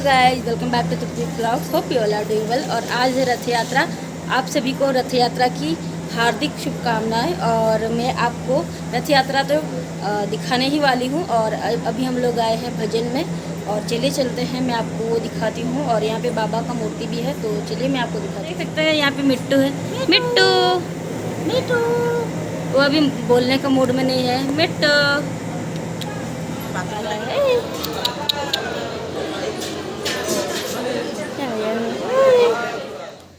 Guys welcome back to Tripti blogs. Hope you all are doing well. और आज है रथ यात्रा। आप सभी को रथ यात्रा की हार्दिक शुभकामनाएं। और मैं आपको रथ यात्रा तो दिखाने ही वाली हूं। और अभी हम लोग आए हैं भजन में और चलिए चलते हैं, मैं आपको वो दिखाती हूँ। और यहाँ पे बाबा का मूर्ति भी है, तो चलिए मैं आपको दिखा देख सकते हैं। यहाँ पे मिट्टू है। मिट्टू मिट्टू वो अभी बोलने का मूड में नहीं है। मिट्टू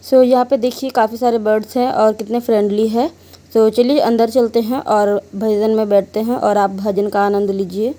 सो यहाँ पे देखिए काफ़ी सारे बर्ड्स हैं और कितने फ्रेंडली है। तो चलिए अंदर चलते हैं और भजन में बैठते हैं और आप भजन का आनंद लीजिए।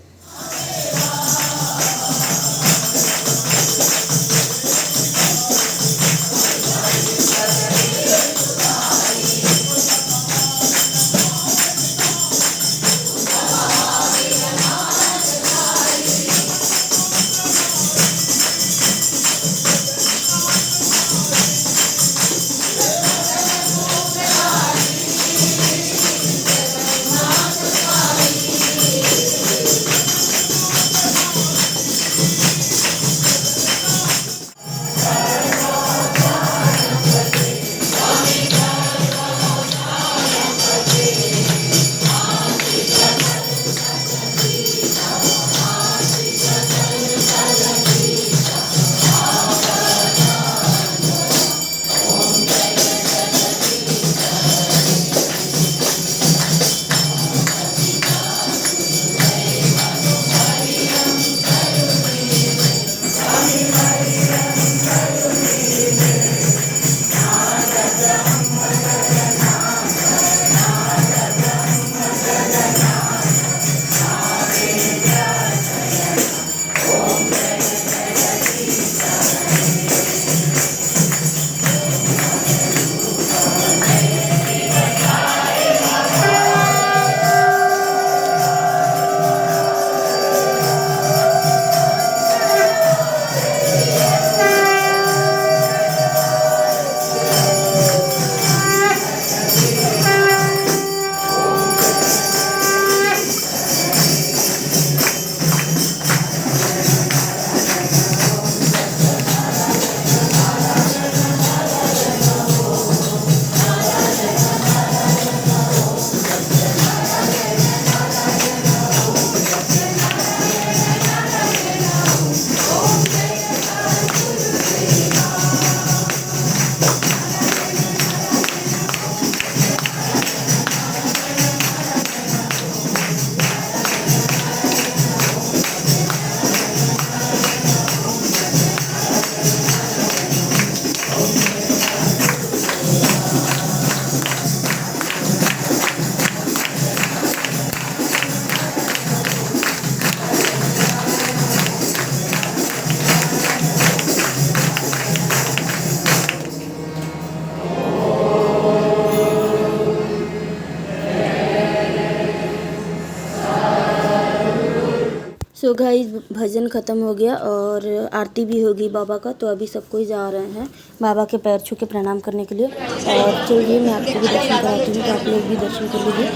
सो गाइस भजन ख़त्म हो गया और आरती भी हो गई बाबा का। तो अभी सब कोई जा रहे हैं बाबा के पैर छू के प्रणाम करने के लिए। और चलिए मैं आपको भी दर्शन कराती हूँ, तो आप लोग भी दर्शन कर लीजिए।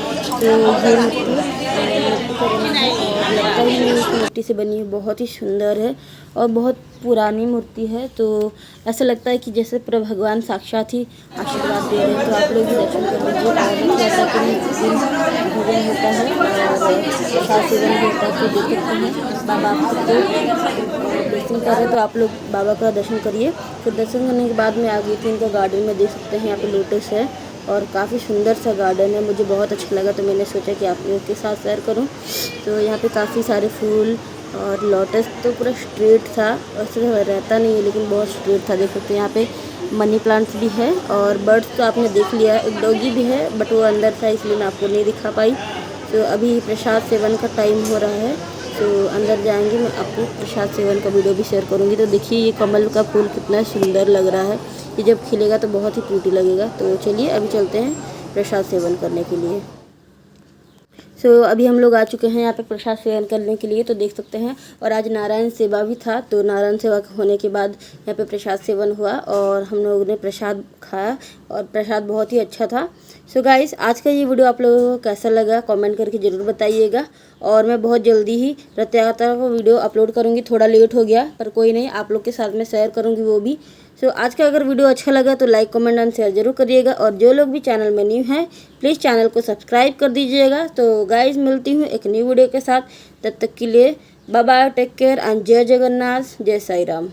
तो ये मिट्टी से बनी है, बहुत ही सुंदर है और बहुत पुरानी मूर्ति है। तो ऐसा लगता है कि जैसे पूरा भगवान साक्षात ही आशीर्वाद दे रहे हैं। तो आप लोग भी दर्शन कर लीजिए। और जैसा कि भजन होता है और प्रसाद सेवन भी होता है, तो देख सकते हैं बाबा आपको दर्शन कर रहे हैं। तो आप लोग बाबा का दर्शन करिए। फिर दर्शन करने के बाद में आ गई थी इनका गार्डन में। देख सकते हैं यहाँ पे लोटस है और काफ़ी सुंदर सा गार्डन है। मुझे बहुत अच्छा लगा, तो मैंने सोचा कि आप लोगों के साथ शेयर करूं। तो यहाँ पे काफ़ी सारे फूल और लोटस तो पूरा स्ट्रेट था, ऐसे रहता नहीं है लेकिन बहुत स्ट्रेट था। देख सकते हैं यहाँ पे मनी प्लांट्स भी है और बर्ड्स तो आपने देख लिया है। एक डॉगी भी है बट वो अंदर था इसलिए मैं आपको नहीं दिखा पाई। तो अभी प्रसाद सेवन का टाइम हो रहा है, तो अंदर जाएंगे, मैं आपको प्रसाद सेवन का वीडियो भी शेयर करूँगी। तो देखिए ये कमल का फूल कितना सुंदर लग रहा है, ये जब खिलेगा तो बहुत ही प्रीटी लगेगा। तो चलिए अभी चलते हैं प्रसाद सेवन करने के लिए। अभी हम लोग आ चुके हैं यहाँ पे प्रसाद सेवन करने के लिए। तो देख सकते हैं और आज नारायण सेवा भी था, तो नारायण सेवा होने के बाद यहाँ पे प्रसाद सेवन हुआ और हम लोगों ने प्रसाद खाया और प्रसाद बहुत ही अच्छा था। गाइस आज का ये वीडियो आप लोगों को कैसा लगा कमेंट करके ज़रूर बताइएगा। और मैं बहुत जल्दी ही रथ यात्रा को वीडियो अपलोड करूँगी। थोड़ा लेट हो गया पर कोई नहीं, आप लोग के साथ में शेयर करूँगी वो भी। सो आज का अगर वीडियो अच्छा लगा तो लाइक कमेंट एंड शेयर जरूर करिएगा, और जो लोग भी चैनल में न्यू हैं प्लीज़ चैनल को सब्सक्राइब कर दीजिएगा। तो गाइज मिलती हूँ एक न्यू वीडियो के साथ, तब तक के लिए bye bye, take care and जय जगन्नाथ, जय साई राम।